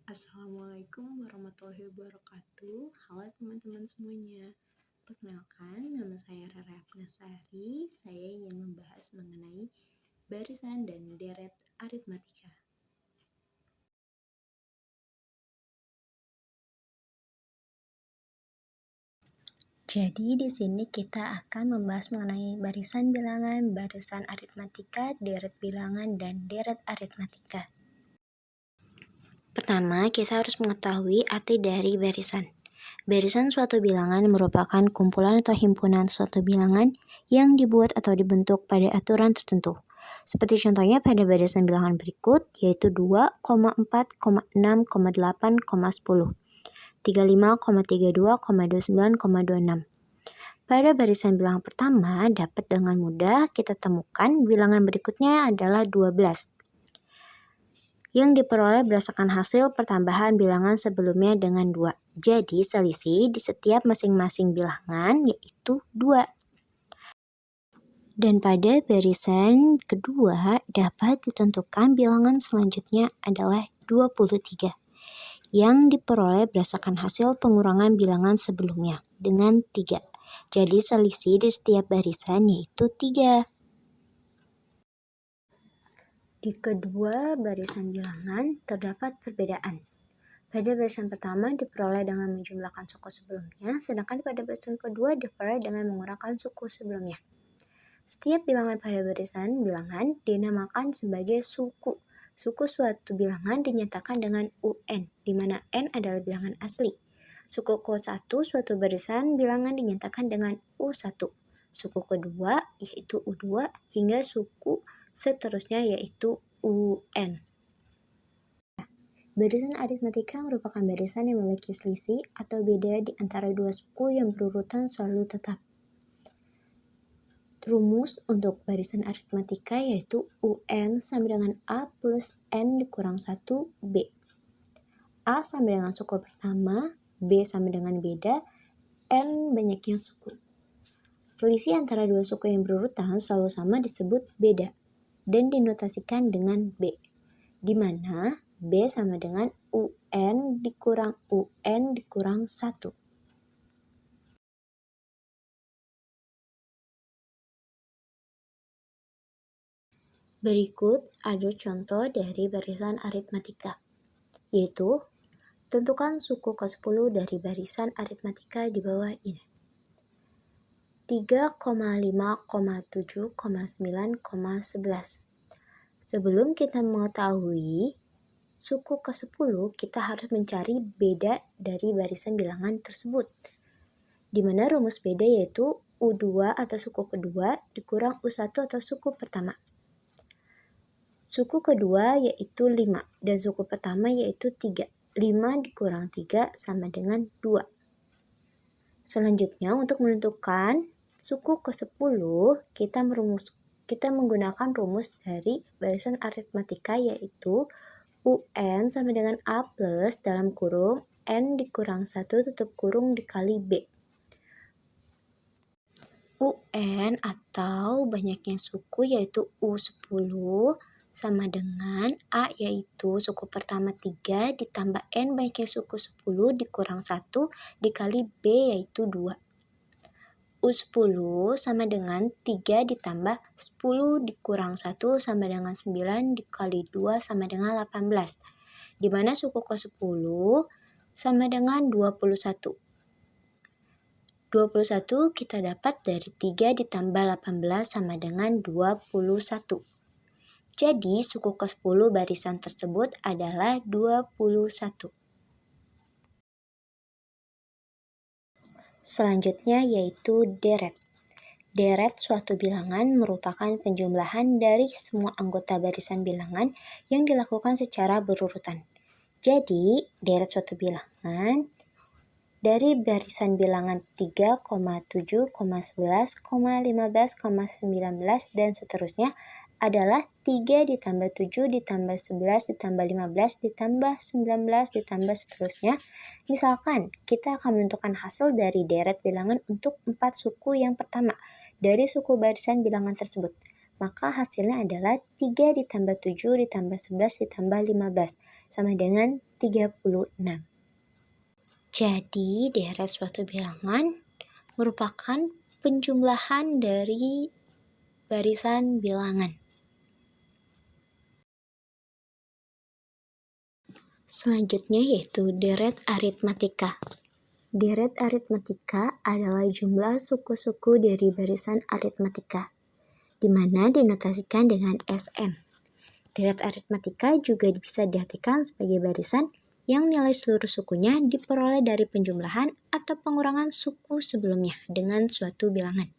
Assalamualaikum warahmatullahi wabarakatuh. Halo teman-teman semuanya. Perkenalkan, nama saya Rara Apnasari. Saya ingin membahas mengenai barisan dan deret aritmatika. Jadi di sini kita akan membahas mengenai barisan bilangan, barisan aritmatika, deret bilangan, dan deret aritmatika. Pertama, kita harus mengetahui arti dari barisan. Barisan suatu bilangan merupakan kumpulan atau himpunan suatu bilangan yang dibuat atau dibentuk pada aturan tertentu. Seperti contohnya pada barisan bilangan berikut, yaitu 2, 4, 6, 8, 10, 35, 32, 29, 26. Pada barisan bilangan pertama, dapat dengan mudah kita temukan bilangan berikutnya adalah 12. Yang diperoleh berdasarkan hasil pertambahan bilangan sebelumnya dengan 2. Jadi selisih di setiap masing-masing bilangan yaitu 2. Dan pada barisan kedua dapat ditentukan bilangan selanjutnya adalah 23 yang diperoleh berdasarkan hasil pengurangan bilangan sebelumnya dengan 3. Jadi selisih di setiap barisan yaitu 3. Di kedua barisan bilangan terdapat perbedaan. Pada barisan pertama diperoleh dengan menjumlahkan suku sebelumnya, sedangkan pada barisan kedua diperoleh dengan mengurangkan suku sebelumnya. Setiap bilangan pada barisan bilangan dinamakan sebagai suku. Suku suatu bilangan dinyatakan dengan UN, di mana N adalah bilangan asli. Suku ke-1 suatu barisan bilangan dinyatakan dengan U1. Suku kedua yaitu U2 hingga suku seterusnya yaitu UN. Barisan aritmatika merupakan barisan yang memiliki selisih atau beda di antara dua suku yang berurutan selalu tetap. Rumus untuk barisan aritmatika yaitu UN sama dengan A plus N dikurang 1 B. A sama dengan suku pertama, B sama dengan beda, N banyaknya suku. Selisih antara dua suku yang berurutan selalu sama disebut beda dan dinotasikan dengan B, di mana B sama dengan UN dikurang UN dikurang 1. Berikut ada contoh dari barisan aritmatika, yaitu tentukan suku ke-10 dari barisan aritmatika di bawah ini. 3, 5, 7, 9, 11. Sebelum kita mengetahui suku ke-10, kita harus mencari beda dari barisan bilangan tersebut, di mana rumus beda yaitu U2 atau suku kedua dikurang U1 atau suku pertama. Suku kedua yaitu 5 dan suku pertama yaitu 3. 5 dikurang 3 sama dengan 2. Selanjutnya untuk menentukan suku ke-10, kita menggunakan rumus dari barisan aritmatika yaitu UN sama dengan A plus dalam kurung N dikurang 1 tutup kurung dikali B. UN atau banyaknya suku yaitu U10 sama dengan A yaitu suku pertama 3 ditambah N banyaknya suku 10 dikurang 1 dikali B yaitu 2. U10 sama dengan 3 ditambah 10 dikurang 1 sama dengan 9 dikali 2 sama dengan 18. Di mana suku ke-10 sama dengan 21. 21 kita dapat dari 3 ditambah 18 sama dengan 21. Jadi suku ke-10 barisan tersebut adalah 21. Selanjutnya yaitu deret. Deret suatu bilangan merupakan penjumlahan dari semua anggota barisan bilangan yang dilakukan secara berurutan. Jadi, deret suatu bilangan dari barisan bilangan 3, 7, 11, 15, 19, dan seterusnya adalah 3 ditambah 7 ditambah 11 ditambah 15 ditambah 19 ditambah seterusnya. Misalkan kita akan menentukan hasil dari deret bilangan untuk 4 suku yang pertama dari suku barisan bilangan tersebut. maka hasilnya adalah 3 ditambah 7 ditambah 11 ditambah 15 sama dengan 36. Jadi deret suatu bilangan merupakan penjumlahan dari barisan bilangan. Selanjutnya yaitu deret aritmatika. Deret aritmatika adalah jumlah suku-suku dari barisan aritmatika, di mana dinotasikan dengan Sn. Deret aritmatika juga bisa diartikan sebagai barisan yang nilai seluruh sukunya diperoleh dari penjumlahan atau pengurangan suku sebelumnya dengan suatu bilangan.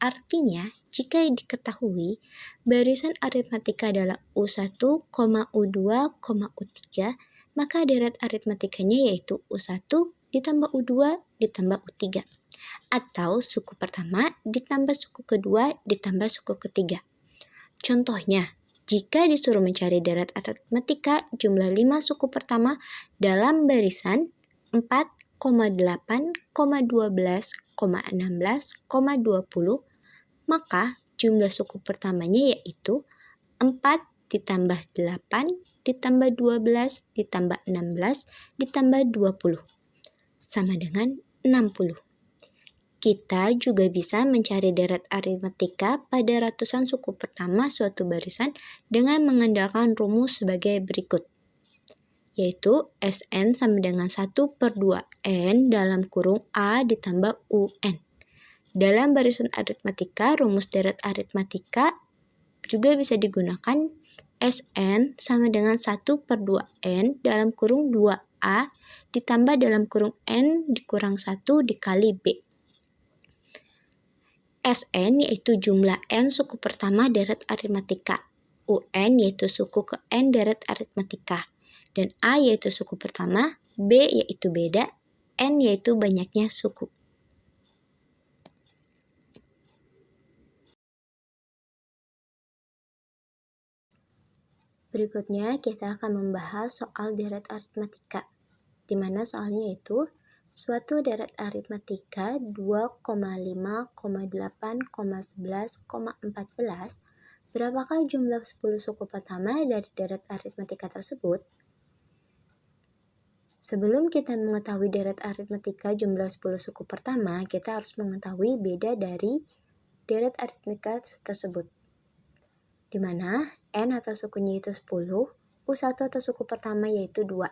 Artinya, jika diketahui barisan aritmatika adalah U1, U2, U3, maka deret aritmatikanya yaitu U1 ditambah U2 ditambah U3, atau suku pertama ditambah suku kedua ditambah suku ketiga. Contohnya, jika disuruh mencari deret aritmatika jumlah 5 suku pertama dalam barisan 4, 8, 12, 16, 20, maka jumlah suku pertamanya yaitu 4 ditambah 8 ditambah 12 ditambah 16 ditambah 20 sama dengan 60. Kita juga bisa mencari deret aritmatika pada ratusan suku pertama suatu barisan dengan mengandalkan rumus sebagai berikut, yaitu Sn sama dengan 1/2n dalam kurung A ditambah UN. Dalam barisan aritmatika, rumus deret aritmatika juga bisa digunakan Sn sama dengan 1/2n dalam kurung 2A ditambah dalam kurung n dikurang 1 dikali B. Sn yaitu jumlah n suku pertama deret aritmatika, Un yaitu suku ke n deret aritmatika, dan A yaitu suku pertama, B yaitu beda, N yaitu banyaknya suku. Berikutnya kita akan membahas soal deret aritmatika, di mana soalnya yaitu suatu deret aritmatika 2,5, 8, 11, 14. Berapakah jumlah 10 suku pertama dari deret aritmatika tersebut? Sebelum kita mengetahui deret aritmatika jumlah 10 suku pertama, kita harus mengetahui beda dari deret aritmatika tersebut, di mana n atau sukunya itu 10, U1 atau suku pertama yaitu 2.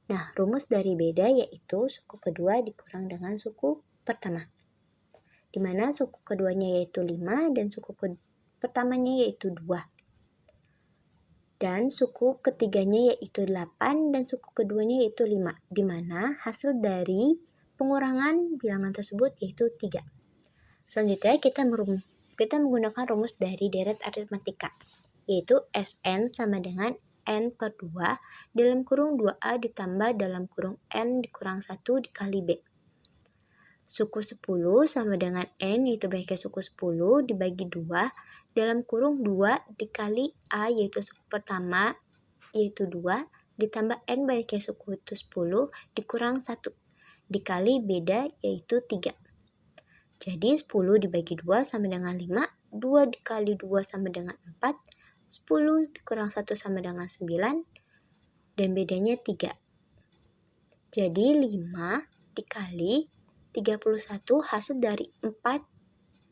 Nah, rumus dari beda yaitu suku kedua dikurang dengan suku pertama, di mana suku keduanya yaitu 5 dan suku pertamanya yaitu 2. Dan suku ketiganya yaitu 8 dan suku keduanya yaitu 5, di mana hasil dari pengurangan bilangan tersebut yaitu 3. Selanjutnya kita menggunakan rumus dari deret aritmatika, yaitu Sn sama dengan n/2 dalam kurung 2A ditambah dalam kurung n dikurang 1 dikali B. Suku 10 sama dengan n yaitu banyaknya suku 10 dibagi 2 dalam kurung 2 dikali A yaitu suku pertama yaitu 2 ditambah n banyaknya suku itu 10 dikurang 1 dikali beda yaitu 3. Jadi 10 dibagi 2 sama dengan 5, 2 dikali 2 sama dengan 4, 10 dikurang 1 sama dengan 9, dan bedanya 3. Jadi 5 dikali 31 hasil dari 4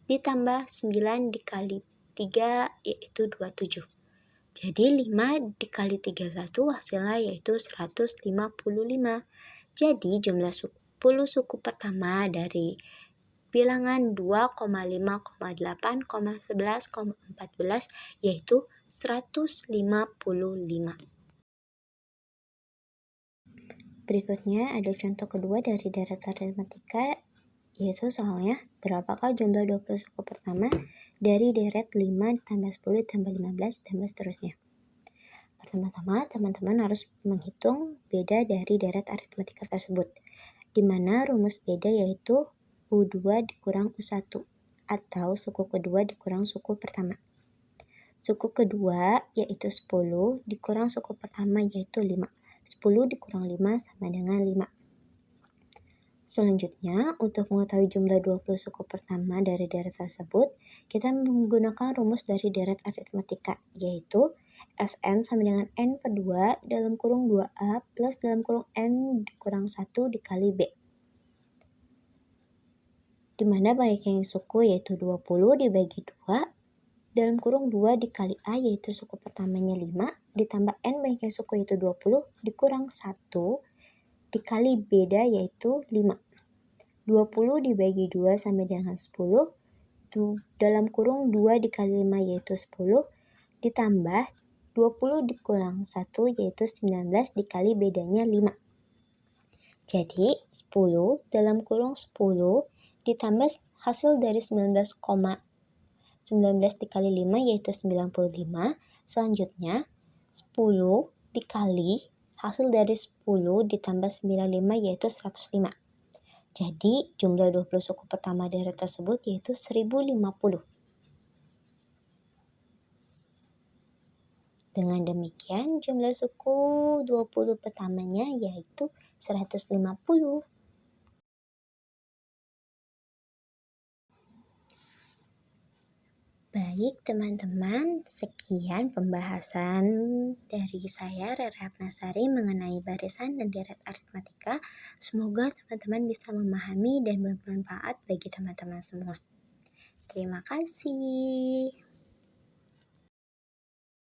ditambah 9 dikali 3 yaitu 27. Jadi 5 dikali 31 hasilnya yaitu 155. Jadi jumlah 10 suku pertama dari bilangan 2,5, 8, 11, 14 yaitu 155. Berikutnya ada contoh kedua dari deret aritmatika, yaitu soalnya berapakah jumlah 20 suku pertama dari deret 5 tambah 10 tambah 15 tambah seterusnya. Pertama-tama teman-teman harus menghitung beda dari deret aritmatika tersebut, di mana rumus beda yaitu U2 dikurang U1 atau suku kedua dikurang suku pertama. Suku kedua yaitu 10 dikurang suku pertama yaitu 5. 10 dikurang 5 sama dengan 5. Selanjutnya, untuk mengetahui jumlah 20 suku pertama dari deret tersebut, kita menggunakan rumus dari deret aritmatika, yaitu Sn sama dengan N per 2 dalam kurung 2A plus dalam kurung N dikurang 1 dikali B. Dimana banyaknya suku yaitu 20 dibagi 2, dalam kurung 2 dikali A yaitu suku pertamanya 5, ditambah N banyaknya suku yaitu 20, dikurang 1, dikali beda yaitu 5. 20 dibagi 2 sama dengan 10, dalam kurung 2 dikali 5 yaitu 10, ditambah 20 dikurang 1 yaitu 19 dikali bedanya 5. Jadi 10 dalam kurung 10 ditambah hasil dari 19 dikali 5 yaitu 95. Selanjutnya 10 dikali hasil dari 10 ditambah 95 yaitu 105. Jadi, jumlah 20 suku pertama deret tersebut yaitu 1050. Dengan demikian, jumlah suku 20 pertamanya yaitu 150. Baik teman-teman, sekian pembahasan dari saya Rera Apnasari mengenai barisan dan deret aritmatika. Semoga teman-teman bisa memahami dan bermanfaat bagi teman-teman semua. Terima kasih.